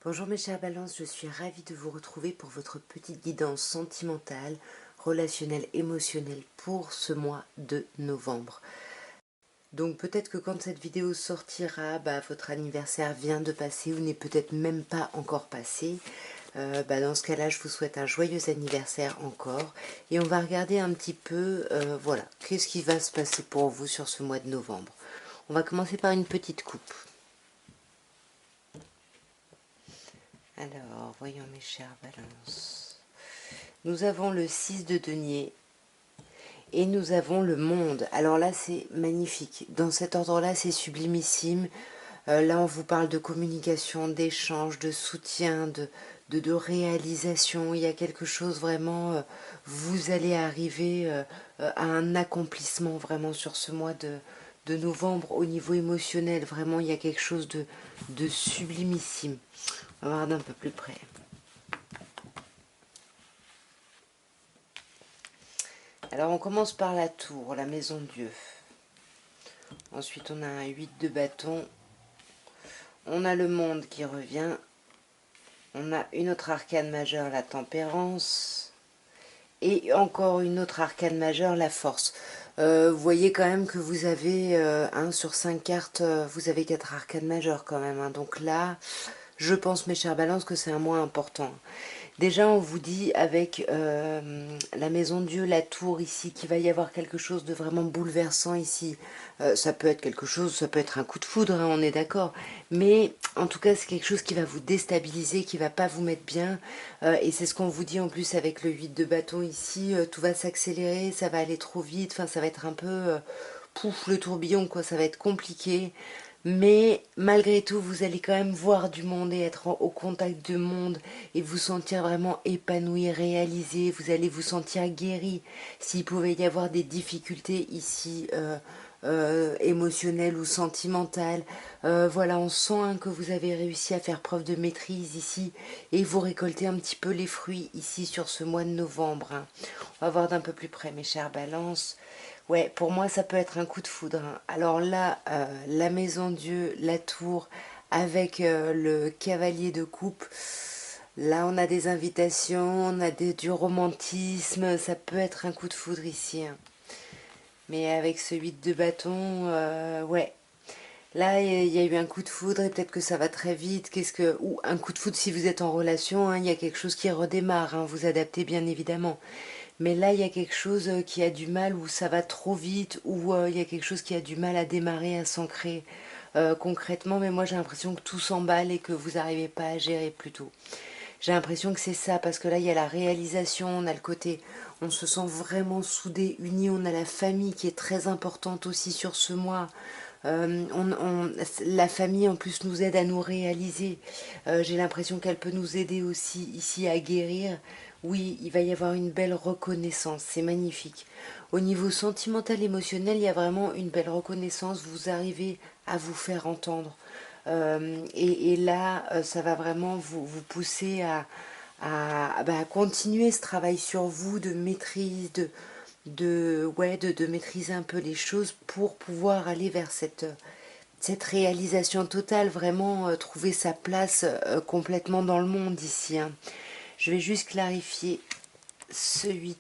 Bonjour mes chers balances, je suis ravie de vous retrouver pour votre petite guidance sentimentale, relationnelle, émotionnelle pour ce mois de novembre. Donc peut-être que quand cette vidéo sortira, votre anniversaire vient de passer ou n'est peut-être même pas encore passé. Dans ce cas-là, je vous souhaite un joyeux anniversaire encore. Et on va regarder un petit peu, voilà, qu'est-ce qui va se passer pour vous sur ce mois de novembre. On va commencer par une petite coupe. Alors, voyons mes chers balances. Nous avons le 6 de denier et nous avons le monde. Alors là, c'est magnifique. Dans cet ordre-là, c'est sublimissime. Là, on vous parle de communication, d'échange, de soutien, de réalisation. Il y a quelque chose vraiment, vous allez arriver à un accomplissement vraiment sur ce mois de novembre au niveau émotionnel. Vraiment, il y a quelque chose de sublimissime. On va voir d'un peu plus près. Alors on commence par la tour, la maison Dieu. Ensuite on a un 8 de bâton. On a le monde qui revient. On a une autre arcane majeure, la tempérance. Et encore une autre arcane majeure, la force. Vous voyez quand même que vous avez, sur 5 cartes, vous avez 4 arcanes majeures quand même. Donc là, je pense mes chers balances que c'est un mois important. Déjà, on vous dit avec la maison Dieu, la tour ici, qu'il va y avoir quelque chose de vraiment bouleversant ici. Ça peut être quelque chose, ça peut être un coup de foudre, hein, on est d'accord. Mais en tout cas, c'est quelque chose qui va vous déstabiliser, qui va pas vous mettre bien. Et c'est ce qu'on vous dit en plus avec le 8 de bâton ici. Tout va s'accélérer, ça va aller trop vite. Enfin, ça va être un peu pouf, le tourbillon, quoi. Ça va être compliqué. Mais malgré tout, vous allez quand même voir du monde et être au contact du monde et vous sentir vraiment épanoui, réalisé. Vous allez vous sentir guéri. S'il pouvait y avoir des difficultés ici, émotionnelles ou sentimentales, voilà, on sent que vous avez réussi à faire preuve de maîtrise ici et vous récoltez un petit peu les fruits ici sur ce mois de novembre. Hein. On va voir d'un peu plus près, mes chères balances. Ouais, pour moi, ça peut être un coup de foudre. Hein. Alors là, la maison Dieu, la tour, avec le cavalier de coupe, là, on a des invitations, on a du romantisme, ça peut être un coup de foudre ici. Hein. Mais avec ce 8 de bâton, ouais. Là, il y a eu un coup de foudre et peut-être que ça va très vite. Ou un coup de foudre si vous êtes en relation, hein, il y a quelque chose qui redémarre. Hein, vous adaptez bien évidemment. Mais là, il y a quelque chose qui a du mal, ou ça va trop vite, ou il y a quelque chose qui a du mal à démarrer, à s'ancrer concrètement. Mais moi, j'ai l'impression que tout s'emballe et que vous n'arrivez pas à gérer plutôt. J'ai l'impression que c'est ça, parce que là, il y a la réalisation, on a le côté, on se sent vraiment soudés, unis, on a la famille qui est très importante aussi sur ce mois. La famille en plus nous aide à nous réaliser. J'ai l'impression qu'elle peut nous aider aussi ici à guérir. Oui, il va y avoir une belle reconnaissance, c'est magnifique. Au niveau sentimental, émotionnel, il y a vraiment une belle reconnaissance. Vous arrivez à vous faire entendre. Et là, ça va vraiment vous pousser à continuer ce travail sur vous de maîtrise, de maîtriser un peu les choses pour pouvoir aller vers cette réalisation totale, vraiment trouver sa place complètement dans le monde ici. Hein. Je vais juste clarifier ce 8.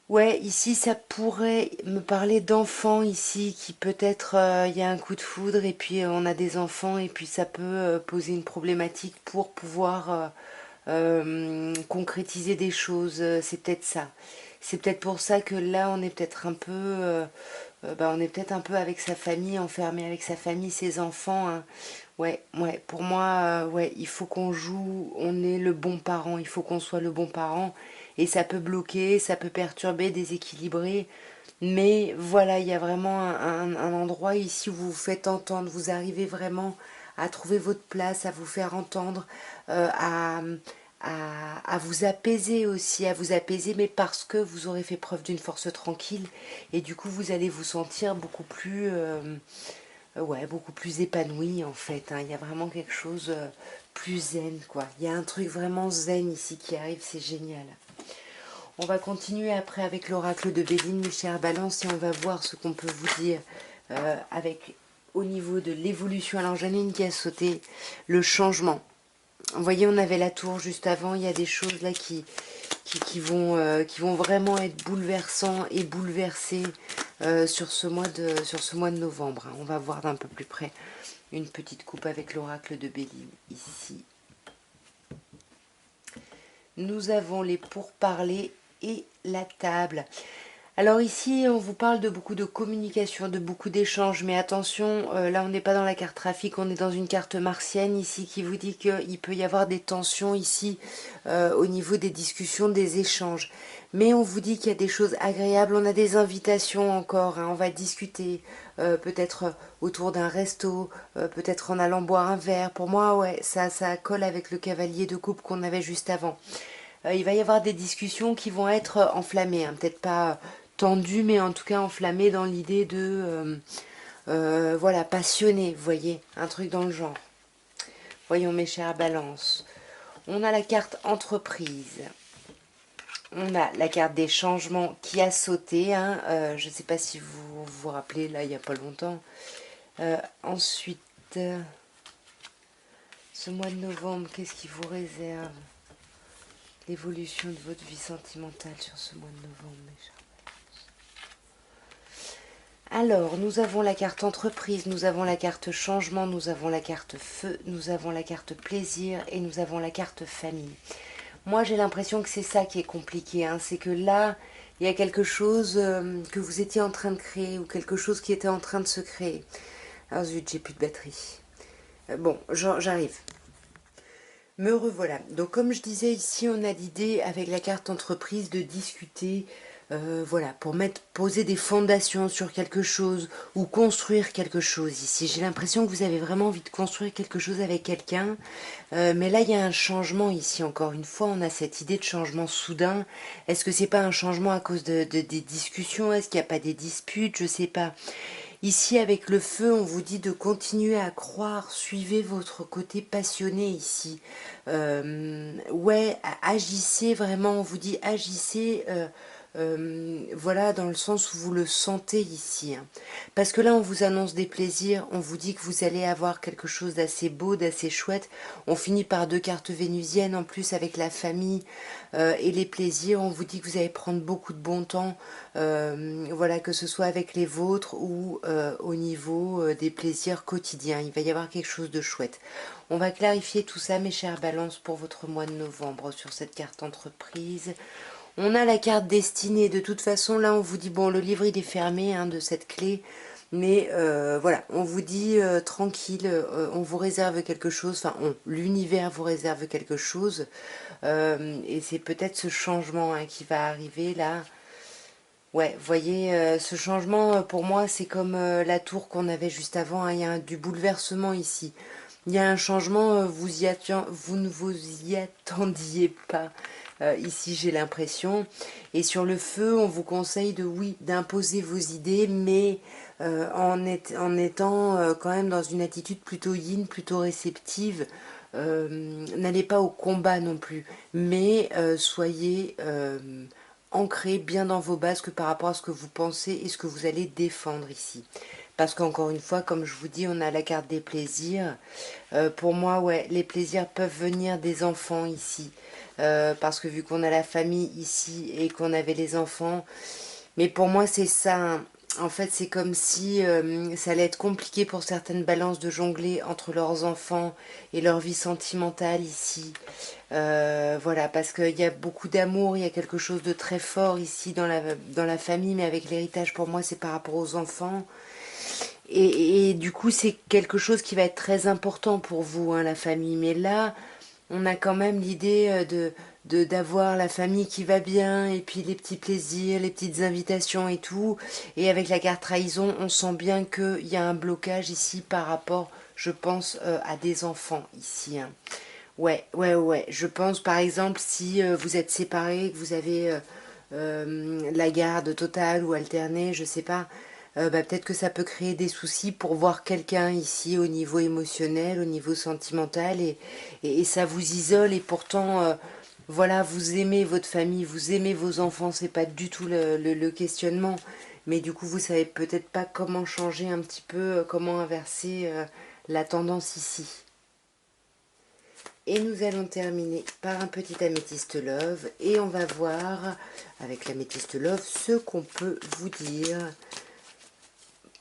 Ouais, ici ça pourrait me parler d'enfants ici, qui peut-être il y a un coup de foudre et puis on a des enfants et puis ça peut poser une problématique pour pouvoir concrétiser des choses. C'est peut-être ça. C'est peut-être pour ça que là on est peut-être un peu, on est peut-être un peu avec sa famille, enfermé avec sa famille, ses enfants. Hein. Ouais, ouais, pour moi, ouais, il faut qu'on joue, on est le bon parent, il faut qu'on soit le bon parent. Et ça peut bloquer, ça peut perturber, déséquilibrer. Mais voilà, il y a vraiment un endroit ici où vous vous faites entendre, vous arrivez vraiment à trouver votre place, à vous faire entendre, à vous apaiser aussi, à vous apaiser, mais parce que vous aurez fait preuve d'une force tranquille. Et du coup, vous allez vous sentir beaucoup plus... ouais, beaucoup plus épanoui en fait. Hein. Il y a vraiment quelque chose plus zen, quoi. Il y a un truc vraiment zen ici qui arrive, c'est génial. On va continuer après avec l'oracle de Béline, mes chers balances, et on va voir ce qu'on peut vous dire avec au niveau de l'évolution. Alors j'en ai une qui a sauté, le changement. Vous voyez, on avait la tour juste avant, il y a des choses là qui vont vraiment être bouleversants et bouleversés sur ce mois de novembre. On va voir d'un peu plus près une petite coupe avec l'oracle de Béline ici. Nous avons les pourparlers et la table. Alors ici, on vous parle de beaucoup de communication, de beaucoup d'échanges, mais attention, là on n'est pas dans la carte trafic, on est dans une carte martienne ici qui vous dit qu'il peut y avoir des tensions ici au niveau des discussions, des échanges. Mais on vous dit qu'il y a des choses agréables, on a des invitations encore, hein, on va discuter, peut-être autour d'un resto, peut-être en allant boire un verre. Pour moi, ouais, ça colle avec le cavalier de coupe qu'on avait juste avant. Il va y avoir des discussions qui vont être enflammées, hein, peut-être pas tendues, mais en tout cas enflammées dans l'idée de, voilà, passionné, vous voyez, un truc dans le genre. Voyons mes chères balances. On a la carte entreprise. On a la carte des changements qui a sauté, hein, je ne sais pas si vous vous rappelez, là, il n'y a pas longtemps. Ensuite, ce mois de novembre, qu'est-ce qui vous réserve? L'évolution de votre vie sentimentale sur ce mois de novembre, mes chers. Alors, nous avons la carte entreprise, nous avons la carte changement, nous avons la carte feu, nous avons la carte plaisir et nous avons la carte famille. Moi, j'ai l'impression que c'est ça qui est compliqué, hein, c'est que là, il y a quelque chose que vous étiez en train de créer ou quelque chose qui était en train de se créer. Ah zut, j'ai plus de batterie. Bon, j'arrive. Me revoilà. Donc comme je disais ici, on a l'idée avec la carte entreprise de discuter, voilà, pour poser des fondations sur quelque chose ou construire quelque chose ici. J'ai l'impression que vous avez vraiment envie de construire quelque chose avec quelqu'un, mais là il y a un changement ici. Encore une fois, on a cette idée de changement soudain. Est-ce que c'est pas un changement à cause des discussions? Est-ce qu'il n'y a pas des disputes? Je sais pas. Ici, avec le feu, on vous dit de continuer à croire, suivez votre côté passionné ici. Ouais, agissez vraiment, on vous dit agissez, voilà, dans le sens où vous le sentez ici. Hein. Parce que là, on vous annonce des plaisirs, on vous dit que vous allez avoir quelque chose d'assez beau, d'assez chouette. On finit par 2 cartes vénusiennes, en plus avec la famille et les plaisirs. On vous dit que vous allez prendre beaucoup de bon temps, voilà, que ce soit avec les vôtres ou au niveau des plaisirs quotidiens. Il va y avoir quelque chose de chouette. On va clarifier tout ça, mes chères balances, pour votre mois de novembre sur cette carte entreprise. On a la carte destinée. De toute façon, là, on vous dit, bon, le livre, il est fermé hein, de cette clé. Mais voilà, on vous dit tranquille, on vous réserve quelque chose, enfin, l'univers vous réserve quelque chose. Et c'est peut-être ce changement hein, qui va arriver là. Ouais, vous voyez, ce changement, pour moi, c'est comme la tour qu'on avait juste avant. Hein, il y a du bouleversement ici. Il y a un changement, vous ne vous y attendiez pas. Ici, j'ai l'impression. Et sur le feu, on vous conseille de, oui, d'imposer vos idées, mais en étant quand même dans une attitude plutôt yin, plutôt réceptive. N'allez pas au combat non plus, mais soyez ancré bien dans vos bases que par rapport à ce que vous pensez et ce que vous allez défendre ici. Parce qu'encore une fois, comme je vous dis, on a la carte des plaisirs. Pour moi, ouais, les plaisirs peuvent venir des enfants ici. Parce que vu qu'on a la famille ici et qu'on avait les enfants. Mais pour moi, c'est ça. Hein. En fait, c'est comme si ça allait être compliqué pour certaines balances de jongler entre leurs enfants et leur vie sentimentale ici. Voilà, parce qu'il y a beaucoup d'amour, il y a quelque chose de très fort ici dans la famille, mais avec l'héritage, pour moi, c'est par rapport aux enfants. Et du coup, c'est quelque chose qui va être très important pour vous, hein, la famille. Mais là, on a quand même l'idée d'avoir la famille qui va bien, et puis les petits plaisirs, les petites invitations et tout. Et avec la carte trahison, on sent bien qu'il y a un blocage ici par rapport, je pense, à des enfants ici. Hein. Ouais, ouais, ouais. Je pense, par exemple, si vous êtes séparés, que vous avez la garde totale ou alternée, je sais pas, peut-être que ça peut créer des soucis pour voir quelqu'un ici au niveau émotionnel, au niveau sentimental, et ça vous isole, et pourtant, voilà, vous aimez votre famille, vous aimez vos enfants, c'est pas du tout le questionnement, mais du coup vous savez peut-être pas comment changer un petit peu, comment inverser la tendance ici. Et nous allons terminer par un petit améthyste love, et on va voir avec l'améthyste love ce qu'on peut vous dire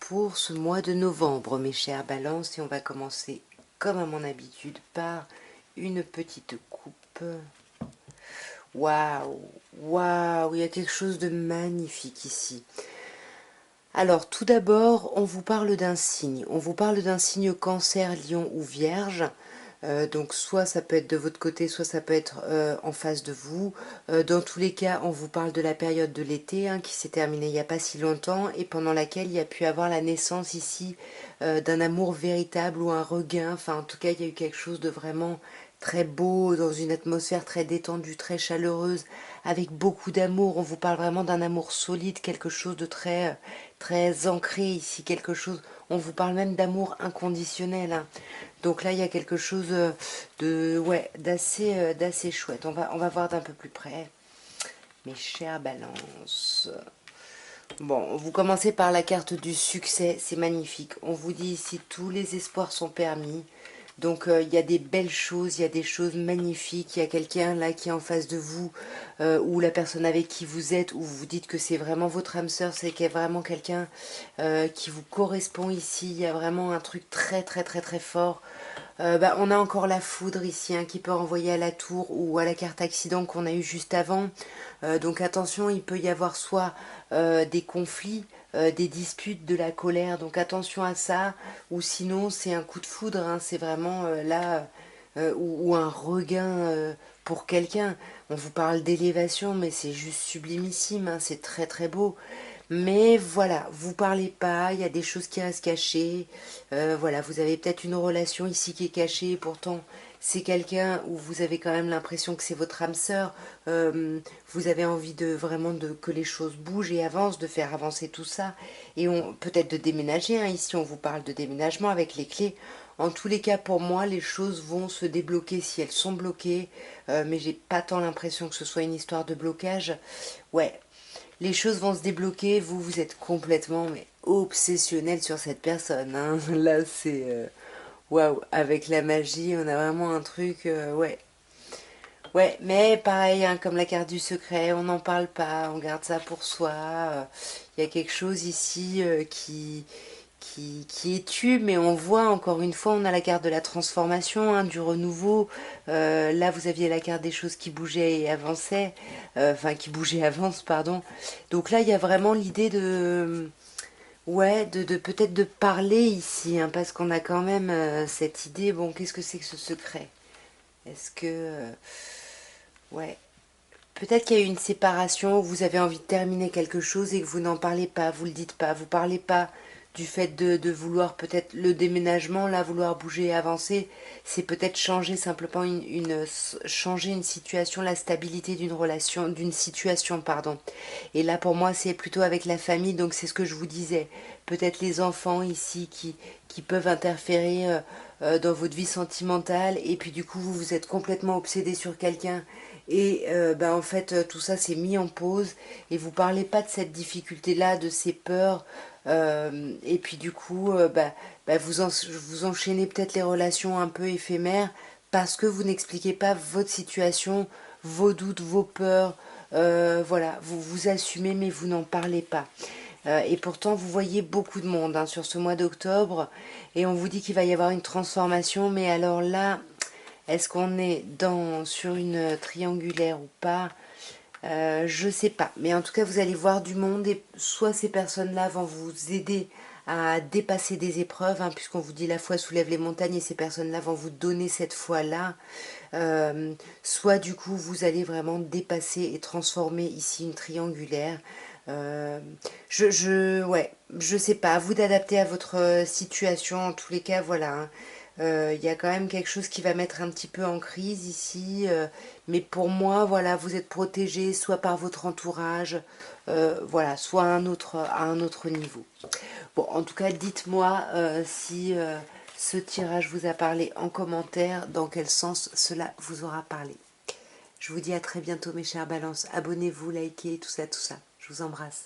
pour ce mois de novembre, mes chers balances. Et on va commencer comme à mon habitude par une petite coupe. Waouh, waouh, il y a quelque chose de magnifique ici. Alors, tout d'abord, on vous parle d'un signe. On vous parle d'un signe cancer, lion ou vierge. Donc, soit ça peut être de votre côté, soit ça peut être en face de vous. Dans tous les cas, on vous parle de la période de l'été qui s'est terminée il n'y a pas si longtemps et pendant laquelle il y a pu avoir la naissance ici d'un amour véritable ou un regain. Enfin, en tout cas, il y a eu quelque chose de vraiment très beau, dans une atmosphère très détendue, très chaleureuse, avec beaucoup d'amour. On vous parle vraiment d'un amour solide, quelque chose de très, très ancré ici, quelque chose. On vous parle même d'amour inconditionnel. Donc là, il y a quelque chose de, ouais, d'assez chouette. On va voir d'un peu plus près. Mes chères balances. Bon, vous commencez par la carte du succès, c'est magnifique. On vous dit ici, tous les espoirs sont permis. Donc il y a des belles choses, il y a des choses magnifiques, il y a quelqu'un là qui est en face de vous, ou la personne avec qui vous êtes, où vous vous dites que c'est vraiment votre âme sœur, c'est qu'il y a vraiment quelqu'un qui vous correspond ici, il y a vraiment un truc très très très très fort. On a encore la foudre ici qui peut renvoyer à la tour ou à la carte accident qu'on a eu juste avant. Donc attention, il peut y avoir soit des conflits, des disputes, de la colère. Donc attention à ça. Ou sinon, c'est un coup de foudre. C'est vraiment là ou un regain pour quelqu'un. On vous parle d'élévation, mais c'est juste sublimissime. C'est très très beau. Mais voilà, vous parlez pas, il y a des choses qui restent cachées. Voilà, vous avez peut-être une relation ici qui est cachée, et pourtant c'est quelqu'un où vous avez quand même l'impression que c'est votre âme sœur. Vous avez envie de vraiment que les choses bougent et avancent, de faire avancer tout ça. Et peut-être de déménager. Ici, on vous parle de déménagement avec les clés. En tous les cas, pour moi, les choses vont se débloquer si elles sont bloquées. Mais j'ai pas tant l'impression que ce soit une histoire de blocage. Ouais, les choses vont se débloquer. Vous êtes complètement mais obsessionnel sur cette personne. Là, c'est waouh. Avec la magie, on a vraiment un truc. Ouais, ouais. Mais pareil, comme la carte du secret, on n'en parle pas. On garde ça pour soi. Il y a quelque chose ici qui est tu, mais on voit encore une fois, on a la carte de la transformation, du renouveau. Là, vous aviez la carte des choses qui bougeaient et avançaient, enfin qui bougeaient et avancent, pardon. Donc là, il y a vraiment l'idée de, ouais, de peut-être de parler ici, parce qu'on a quand même cette idée. Bon, qu'est-ce que c'est que ce secret? Est-ce que, ouais. Peut-être qu'il y a eu une séparation, où vous avez envie de terminer quelque chose et que vous n'en parlez pas, vous le dites pas, vous parlez pas du fait de vouloir peut-être le déménagement, là, vouloir bouger et avancer, c'est peut-être changer simplement changer une situation, la stabilité d'une relation, d'une situation, pardon. Et là, pour moi, c'est plutôt avec la famille, donc c'est ce que je vous disais. Peut-être les enfants ici qui peuvent interférer dans votre vie sentimentale, et puis du coup, vous êtes complètement obsédé sur quelqu'un et en fait, tout ça s'est mis en pause et vous parlez pas de cette difficulté-là, de ces peurs. Et puis du coup, vous enchaînez peut-être les relations un peu éphémères parce que vous n'expliquez pas votre situation, vos doutes, vos peurs. Voilà, vous vous assumez mais vous n'en parlez pas. Et pourtant, vous voyez beaucoup de monde sur ce mois d'octobre et on vous dit qu'il va y avoir une transformation. Mais alors là, est-ce qu'on est sur une triangulaire ou pas? Je sais pas. Mais en tout cas, vous allez voir du monde et soit ces personnes-là vont vous aider à dépasser des épreuves, puisqu'on vous dit la foi soulève les montagnes et ces personnes-là vont vous donner cette foi-là. Soit du coup, vous allez vraiment dépasser et transformer ici une triangulaire. Ouais, je sais pas. À vous d'adapter à votre situation. En tous les cas, voilà. Il y a quand même quelque chose qui va mettre un petit peu en crise ici, mais pour moi, voilà, vous êtes protégé soit par votre entourage, voilà, soit à un autre niveau. Bon, en tout cas, dites-moi si ce tirage vous a parlé en commentaire, dans quel sens cela vous aura parlé. Je vous dis à très bientôt mes chers balances, abonnez-vous, likez, tout ça, tout ça. Je vous embrasse.